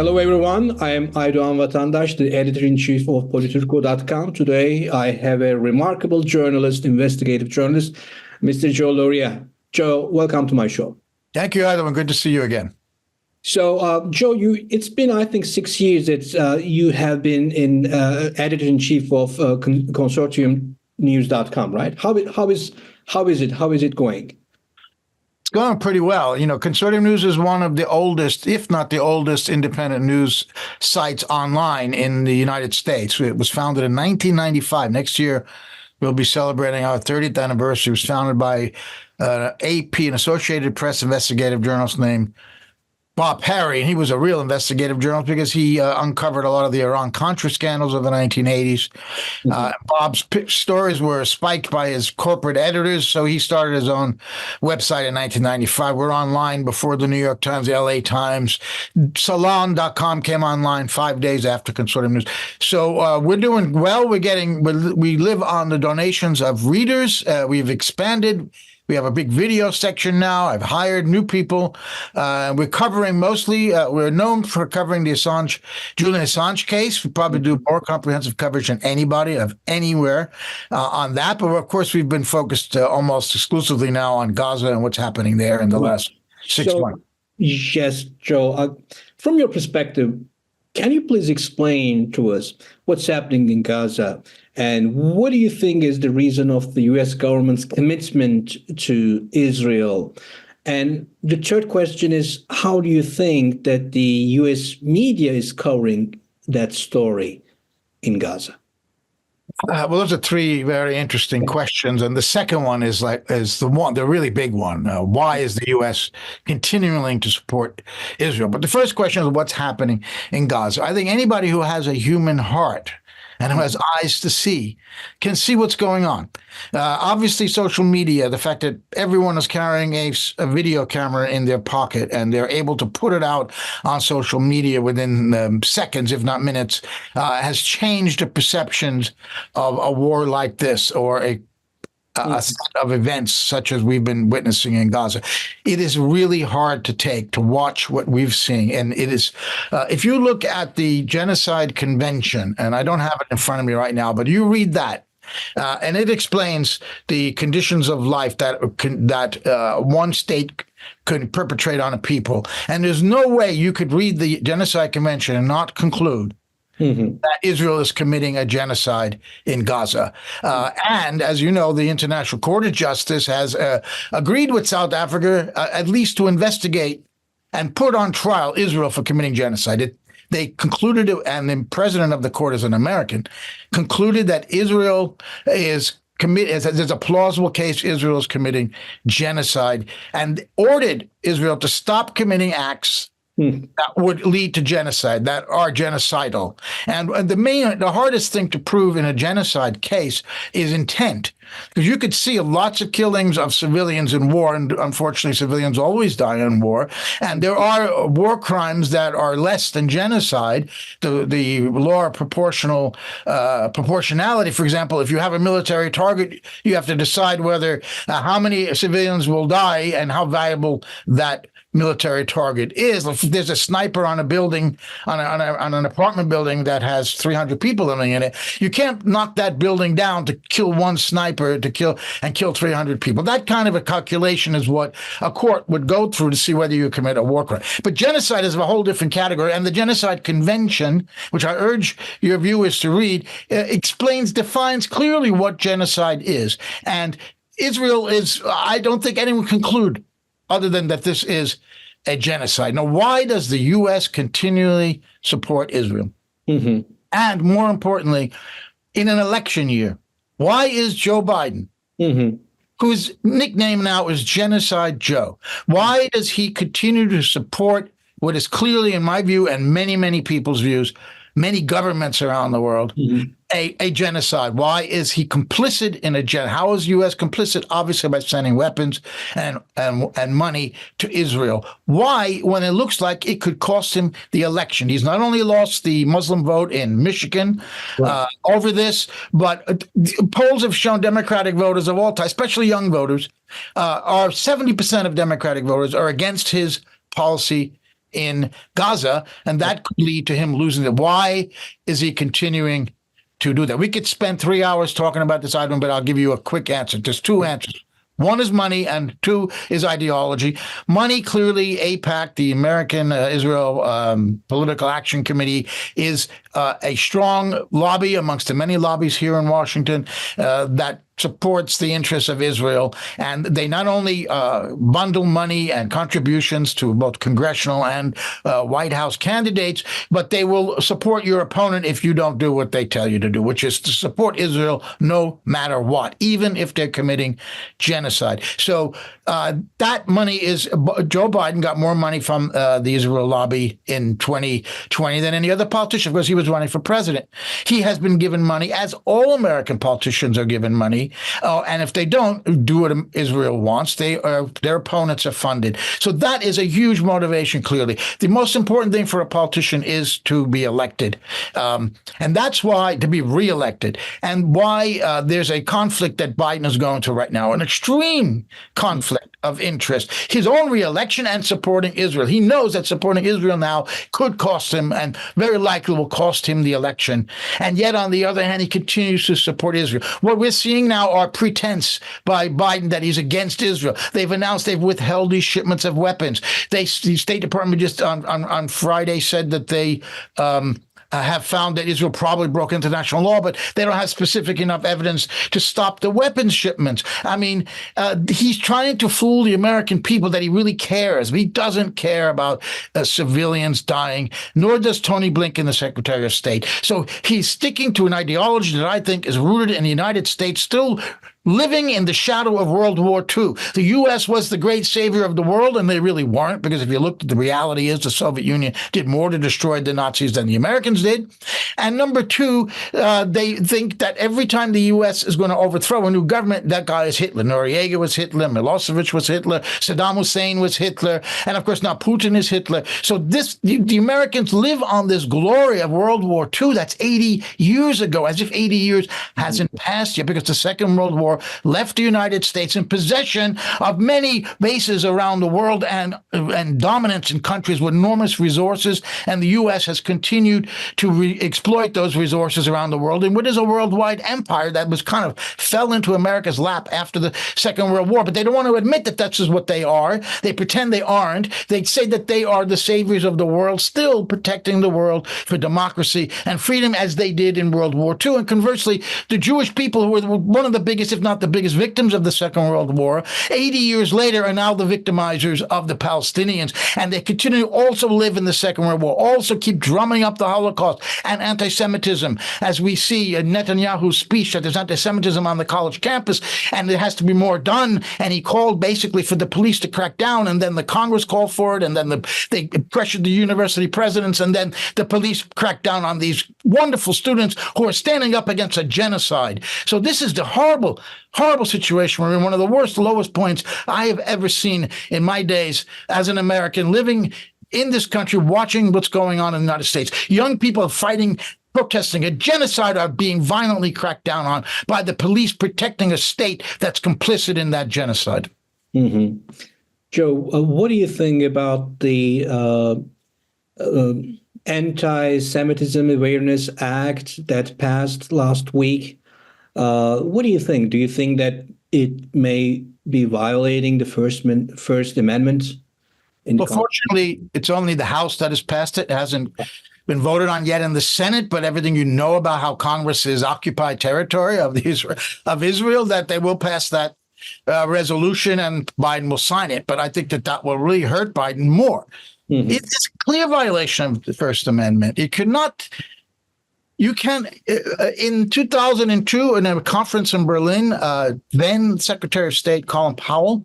Hello, everyone. I am Aydoğan Vatandaş, the editor-in-chief of Politico.com. Today, I have a remarkable journalist, investigative journalist, Mr. Joe Lauria. Joe, welcome to my show. Thank you, Aydoğan. Good to see you again. So, Joe, it's been, I think, 6 years that you have been editor-in-chief of Consortium News.com, right? How is it going? It's going pretty well. You know, Consortium News is one of the oldest, if not the oldest, independent news sites online in the United States. It was founded in 1995. Next year, we'll be celebrating our 30th anniversary. It was founded by AP, an Associated Press investigative journalist named Bob Harry, and he was a real investigative journalist because he uncovered a lot of the Iran-Contra scandals of the 1980s. Bob's stories were spiked by his corporate editors, so he started his own website in 1995. We're online before the New York Times, the LA Times. Salon.com came online 5 days after Consortium News. So we're doing well. We live on the donations of readers. We've expanded. We have a big video section now. I've hired new people. We're covering mostly, we're known for covering the Julian Assange case. We probably do more comprehensive coverage than anybody of anywhere on that. But of course, we've been focused almost exclusively now on Gaza and what's happening there in the last 6 months. Yes, Joe, from your perspective, can you please explain to us what's happening in Gaza? And what do you think is the reason of the U.S. government's commitment to Israel? And the third question is, how do you think that the U.S. media is covering that story in Gaza? Well, those are three very interesting questions. And the second one is the really big one. Why is the U.S. continuing to support Israel? But the first question is what's happening in Gaza. I think anybody who has a human heart and who has eyes to see, can see what's going on. Obviously, social media, the fact that everyone is carrying a video camera in their pocket and they're able to put it out on social media within seconds, if not minutes, has changed the perceptions of a war like this or a set of events such as we've been witnessing in Gaza. It is really hard to watch what we've seen. And it is, if you look at the Genocide Convention, and I don't have it in front of me right now, but you read that, and it explains the conditions of life that one state could perpetrate on a people. And there's no way you could read the Genocide Convention and not conclude that Israel is committing a genocide in Gaza. And as you know, the International Court of Justice has agreed with South Africa at least to investigate and put on trial Israel for committing genocide. They concluded, and the president of the court is an American, concluded that Israel is there's a plausible case Israel is committing genocide and ordered Israel to stop committing acts that would lead to genocide, that are genocidal. And the hardest thing to prove in a genocide case is intent, because you could see lots of killings of civilians in war, and unfortunately civilians always die in war, and there are war crimes that are less than genocide. The law of proportionality, for example, if you have a military target, you have to decide whether how many civilians will die and how valuable that military target is. If there's a sniper on a building, on an apartment building that has 300 people living in it, you can't knock that building down to kill one sniper to kill 300 people. That kind of a calculation is what a court would go through to see whether you commit a war crime. But genocide is a whole different category, and the Genocide Convention, which I urge your viewers to read, defines clearly what genocide is. And Israel is, I don't think anyone can conclude other than that this is a genocide. Now, why does the U.S. continually support Israel? And more importantly, in an election year, why is Joe Biden, whose nickname now is Genocide Joe, why does he continue to support what is clearly, in my view, and many, many people's views, many governments around the world, a genocide? Why is he complicit in a genocide? How is the U.S. complicit? Obviously by sending weapons and money to Israel. Why, when it looks like it could cost him the election? He's not only lost the Muslim vote in Michigan over this, but polls have shown Democratic voters of all types, especially young voters, are 70% of Democratic voters are against his policy in Gaza, and that could lead to him losing it. Why is he continuing to do that? We could spend 3 hours talking about this item, but I'll give you a quick answer. There's two answers. One is money, and two is ideology. Money, clearly, AIPAC, the American Israel Political Action Committee, is a strong lobby amongst the many lobbies here in Washington that supports the interests of Israel. And they not only bundle money and contributions to both congressional and White House candidates, but they will support your opponent if you don't do what they tell you to do, which is to support Israel no matter what, even if they're committing genocide. So that money is, Joe Biden got more money from the Israel lobby in 2020 than any other politician because he was running for president. He has been given money, as all American politicians are given money. And if they don't do what Israel wants, their opponents are funded. So that is a huge motivation, clearly. The most important thing for a politician is to be elected. And that's why, to be reelected, and why there's a conflict that Biden is going to right now, an extreme conflict of interest, his own reelection and supporting Israel. He knows that supporting Israel now could cost him, and very likely will cost him the election. And yet, on the other hand, he continues to support Israel. What we're seeing now are pretense by Biden that he's against Israel. They've announced they've withheld these shipments of weapons. The State Department just on Friday said that they have found that Israel probably broke international law, but they don't have specific enough evidence to stop the weapons shipments. I mean, he's trying to fool the American people that he really cares. He doesn't care about civilians dying, nor does Tony Blinken, the Secretary of State. So he's sticking to an ideology that I think is rooted in the United States, still living in the shadow of World War II. The U.S. was the great savior of the world, and they really weren't, because if you looked at the reality is the Soviet Union did more to destroy the Nazis than the Americans did. And number two, they think that every time the U.S. is going to overthrow a new government, that guy is Hitler. Noriega was Hitler, Milosevic was Hitler, Saddam Hussein was Hitler, and of course now Putin is Hitler. So the Americans live on this glory of World War II. That's 80 years ago, as if 80 years hasn't passed yet, because the Second World War left the United States in possession of many bases around the world and dominance in countries with enormous resources. And the U.S. has continued to exploit those resources around the world in what is a worldwide empire that was kind of fell into America's lap after the Second World War. But they don't want to admit that that's just what they are. They pretend they aren't. They say that they are the saviors of the world, still protecting the world for democracy and freedom, as they did in World War II. And conversely, the Jewish people, who were one of the biggest, if not the biggest victims of the Second World War, 80 years later are now the victimizers of the Palestinians. And they continue to also live in the Second World War, also keep drumming up the Holocaust and anti-Semitism, as we see in Netanyahu's speech that there's anti-Semitism on the college campus and there has to be more done. And he called basically for the police to crack down, and then the Congress called for it, and then they pressured the university presidents, and then the police cracked down on these wonderful students who are standing up against a genocide. So this is the horrible situation. We're in one of the worst, lowest points I have ever seen in my days as an American living in this country, watching what's going on in the United States. Young people fighting, protesting a genocide, are being violently cracked down on by the police protecting a state that's complicit in that genocide. Mm-hmm. Joe, what do you think about the Anti-Semitism Awareness Act that passed last week? What do you think? Do you think that it may be violating the First Amendment? Well, fortunately, it's only the House that has passed it. It hasn't been voted on yet in the Senate, but everything you know about how Congress is occupied territory of Israel, that they will pass that resolution and Biden will sign it. But I think that will really hurt Biden more. Mm-hmm. It's a clear violation of the First Amendment. In 2002, in a conference in Berlin, then Secretary of State Colin Powell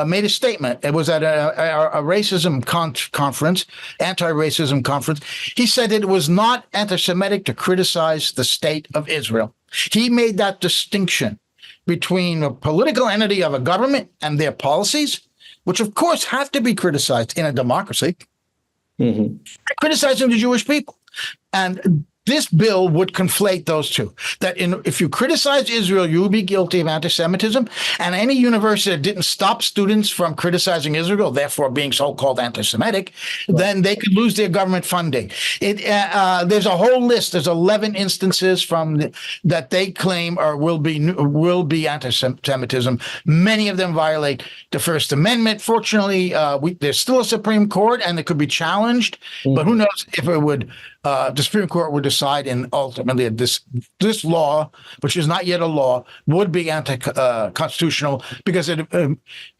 made a statement. It was at a racism conference, anti-racism conference. He said that it was not anti-Semitic to criticize the state of Israel. He made that distinction between a political entity of a government and their policies, which of course have to be criticized in a democracy, criticizing the Jewish people. And this bill would conflate those two. That if you criticize Israel, you would be guilty of anti-Semitism, and any university that didn't stop students from criticizing Israel, therefore being so-called anti-Semitic, then they could lose their government funding. There's a whole list. There's 11 instances that they claim will be anti-Semitism. Many of them violate the First Amendment. Fortunately, there's still a Supreme Court, and it could be challenged. But who knows if it would. The Supreme Court would decide, and ultimately this law, which is not yet a law, would be anti-constitutional because it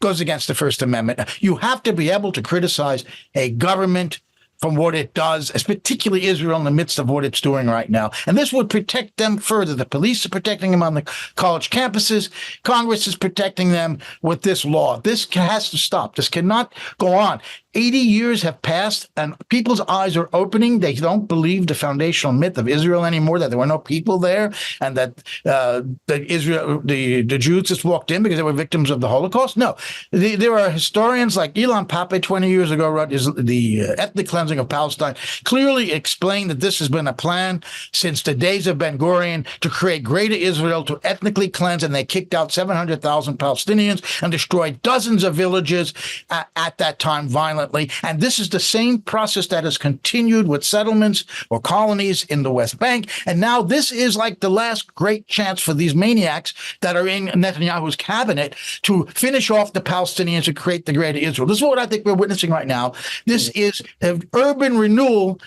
goes against the First Amendment. You have to be able to criticize a government from what it does, particularly Israel in the midst of what it's doing right now. And this would protect them further. The police are protecting them on the college campuses. Congress is protecting them with this law. This has to stop. This cannot go on. 80 years have passed, and people's eyes are opening. They don't believe the foundational myth of Israel anymore, that there were no people there, and that the Jews just walked in because they were victims of the Holocaust. No, there are historians like Ilan Pappé 20 years ago wrote the ethnic cleansing of Palestine, clearly explained that this has been a plan since the days of Ben-Gurion to create greater Israel, to ethnically cleanse, and they kicked out 700,000 Palestinians and destroyed dozens of villages at that time violently. And this is the same process that has continued with settlements or colonies in the West Bank. And now this is like the last great chance for these maniacs that are in Netanyahu's cabinet to finish off the Palestinians and create the greater Israel. This is what I think we're witnessing right now. This is an urban renewal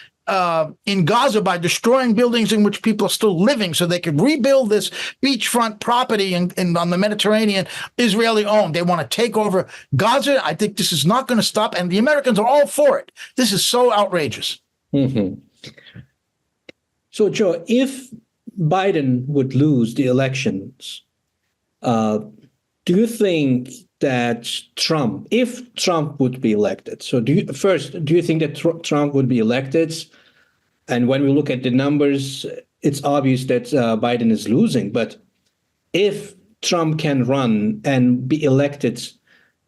in Gaza by destroying buildings in which people are still living so they could rebuild this beachfront property on the Mediterranean, Israeli-owned. They want to take over Gaza. I think this is not going to stop, and the Americans are all for it. This is so outrageous. Mm-hmm. So, Joe, if Biden would lose the elections, do you think that if Trump would be elected, so do you think that Trump would be elected? And when we look at the numbers, it's obvious that Biden is losing. But if Trump can run and be elected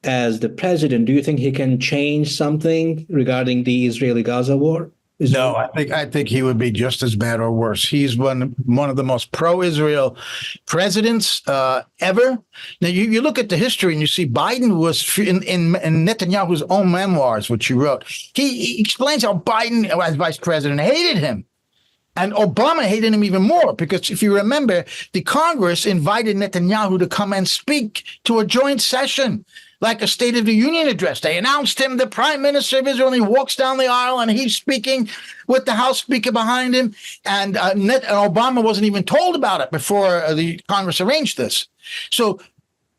as the president, do you think he can change something regarding the Israeli-Gaza war? No, I think he would be just as bad or worse. He's one of the most pro-Israel presidents ever. Now, you look at the history and you see Biden was in Netanyahu's own memoirs, which he wrote. He explains how Biden, as vice president, hated him. And Obama hated him even more because if you remember, the Congress invited Netanyahu to come and speak to a joint session, like a State of the Union address. They announced him the Prime Minister of Israel, and he walks down the aisle, and he's speaking with the House Speaker behind him. And Obama wasn't even told about it before the Congress arranged this. So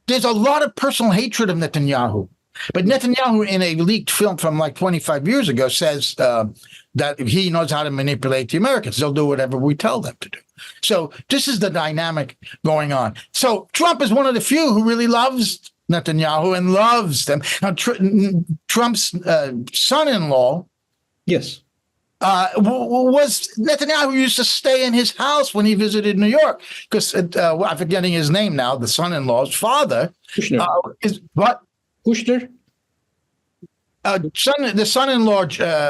there's a lot of personal hatred of Netanyahu. But Netanyahu, in a leaked film from like 25 years ago, says that he knows how to manipulate the Americans. They'll do whatever we tell them to do. So this is the dynamic going on. So Trump is one of the few who really loves Netanyahu and loves them. Now, Trump's son-in-law, yes, was Netanyahu used to stay in his house when he visited New York because I'm forgetting his name now. The son-in-law's father is what? Kushner. The son-in-law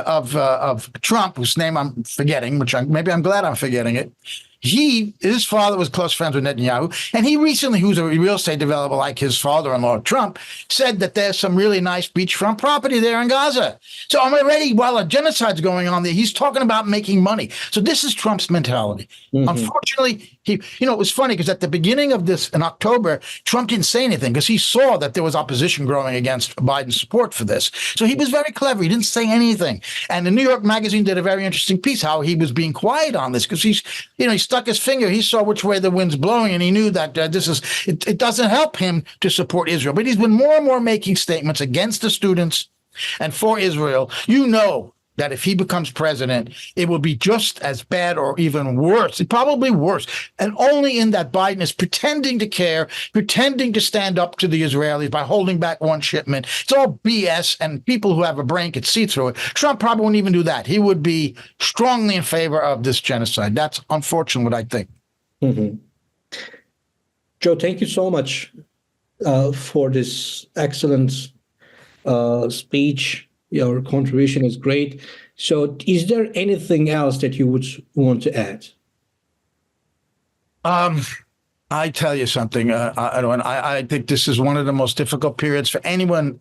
of Trump, whose name I'm forgetting, I'm glad I'm forgetting it. His father was close friends with Netanyahu, and he recently, who's a real estate developer like his father-in-law, Trump, said that there's some really nice beachfront property there in Gaza. So I'm already, while a genocide's going on there, he's talking about making money. So this is Trump's mentality. Mm-hmm. Unfortunately, it was funny because at the beginning of this, in October, Trump didn't say anything because he saw that there was opposition growing against Biden's support for this. So he was very clever. He didn't say anything. And the New York Magazine did a very interesting piece how he was being quiet on this because he stuck his finger. He saw which way the wind's blowing, and he knew that it doesn't help him to support Israel. But he's been more and more making statements against the students and for Israel. You know that if he becomes president, it will be just as bad or even worse, probably worse. And only in that Biden is pretending to care, pretending to stand up to the Israelis by holding back one shipment. It's all BS, and people who have a brain could see through it. Trump probably wouldn't even do that. He would be strongly in favor of this genocide. That's unfortunate, what I think. Mm-hmm. Joe, thank you so much for this excellent speech. Your contribution is great. So is there anything else that you would want to add? I tell you something, I think this is one of the most difficult periods for anyone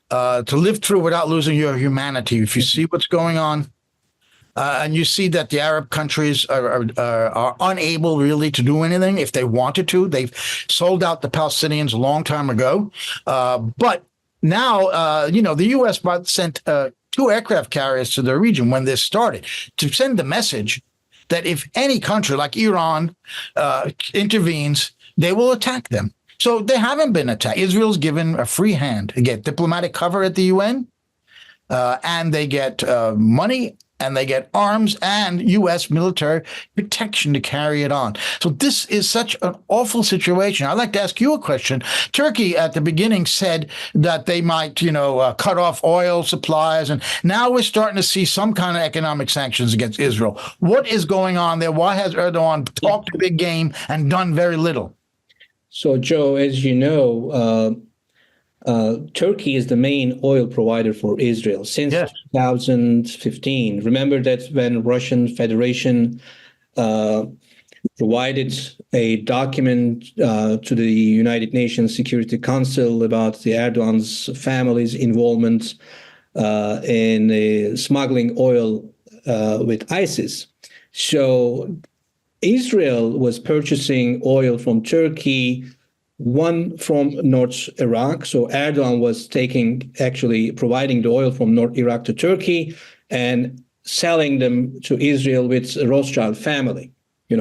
to live through without losing your humanity. If you see what's going on, and you see that the Arab countries are unable really to do anything if they wanted to. They've sold out the Palestinians a long time ago. But now, the U.S. sent 2 aircraft carriers to the region when this started to send the message that if any country like Iran intervenes, they will attack them. So they haven't been attacked. Israel's given a free hand to get diplomatic cover at the UN, and they get money, and they get arms and U.S. military protection to carry it on. So this is such an awful situation. I'd like to ask you a question. Turkey at the beginning said that they might, cut off oil supplies, and now we're starting to see some kind of economic sanctions against Israel. What is going on there? Why has Erdogan talked a big game and done very little? So, Joe, as you know, Turkey is the main oil provider for Israel since 2015. Remember that when Russian Federation provided a document to the United Nations Security Council about the Erdogan's family's involvement in smuggling oil with ISIS. So Israel was purchasing oil from Turkey, one from North Iraq. So Erdogan was actually providing the oil from North Iraq to Turkey and selling them to Israel with the Rothschild family,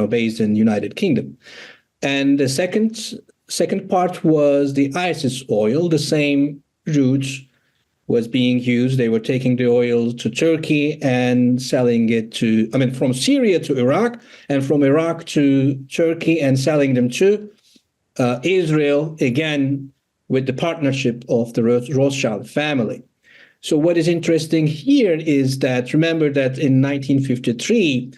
based in the United Kingdom. And the second part was the ISIS oil. The same route was being used. They were taking the oil to Turkey and selling it from Syria to Iraq, and from Iraq to Turkey and selling them to Israel, again, with the partnership of the Rothschild family. So what is interesting here is that, remember that in 1953,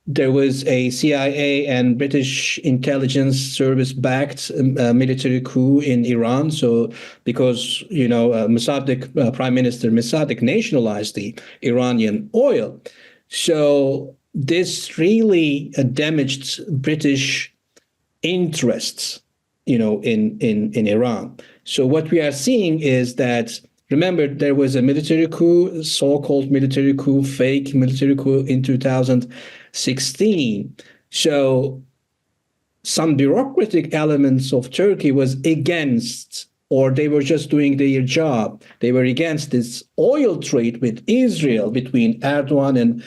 there was a CIA and British intelligence service-backed military coup in Iran. So because, Mossadegh, Prime Minister Mossadegh nationalized the Iranian oil. So this really damaged British interests, in Iran. So what we are seeing is that, remember, there was a military coup, so-called military coup, fake military coup in 2016. So some bureaucratic elements of Turkey was against, or they were just doing their job. They were against this oil trade with Israel, between Erdogan and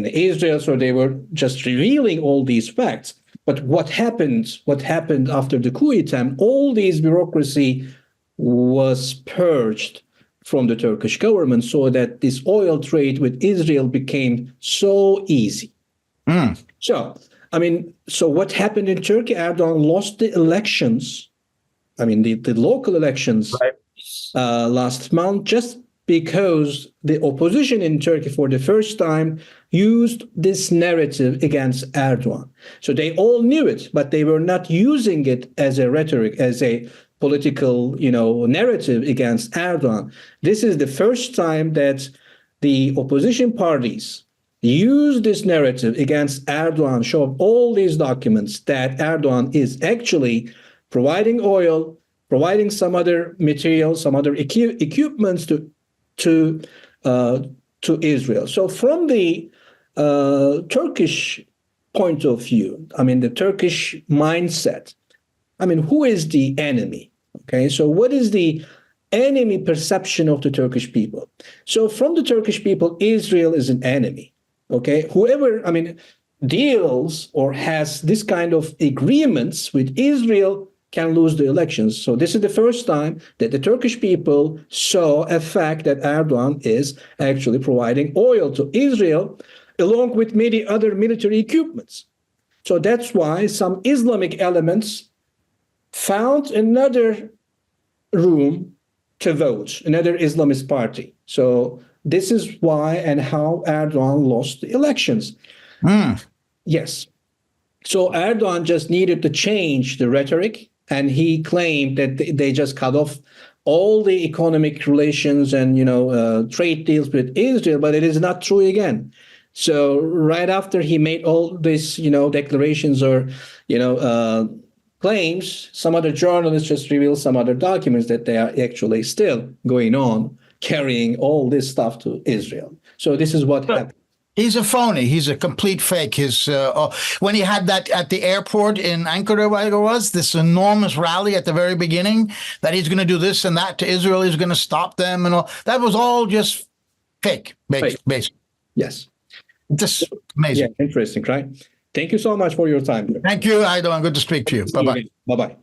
Israel. So they were just revealing all these facts. But what happened after the coup attempt, all this bureaucracy was purged from the Turkish government, so that this oil trade with Israel became so easy. So what happened in Turkey? Erdogan lost the elections, the local elections, right, last month, just because the opposition in Turkey for the first time used this narrative against Erdogan. So they all knew it, but they were not using it as a rhetoric, as a political, narrative against Erdogan. This is the first time that the opposition parties used this narrative against Erdogan, showed all these documents that Erdogan is actually providing oil, providing some other materials, some other equipments to Israel. So from the Turkish point of view, the Turkish mindset, who is the enemy? Okay, so what is the enemy perception of the Turkish people? So from the Turkish people, Israel is an enemy. Okay, whoever, deals or has this kind of agreements with Israel can lose the elections. So this is the first time that the Turkish people saw a fact that Erdogan is actually providing oil to Israel, along with many other military equipments. So that's why some Islamic elements found another room to vote, another Islamist party. So this is why and how Erdogan lost the elections. Yes. So Erdogan just needed to change the rhetoric, and he claimed that they just cut off all the economic relations and trade deals with Israel, but it is not true again. So right after he made all these declarations or claims, some other journalists just revealed some other documents that they are actually still going on carrying all this stuff to Israel. So this is what happened. He's a phony. He's a complete fake. When he had that at the airport in Ankara, where it was, this enormous rally at the very beginning, that he's going to do this and that to Israel, he's going to stop them and all. That was all just fake, basically. Yes. Just amazing. Yeah, interesting, right? Thank you so much for your time. Thank you, Aydoğan. Good to speak to you. Bye-bye. Bye-bye.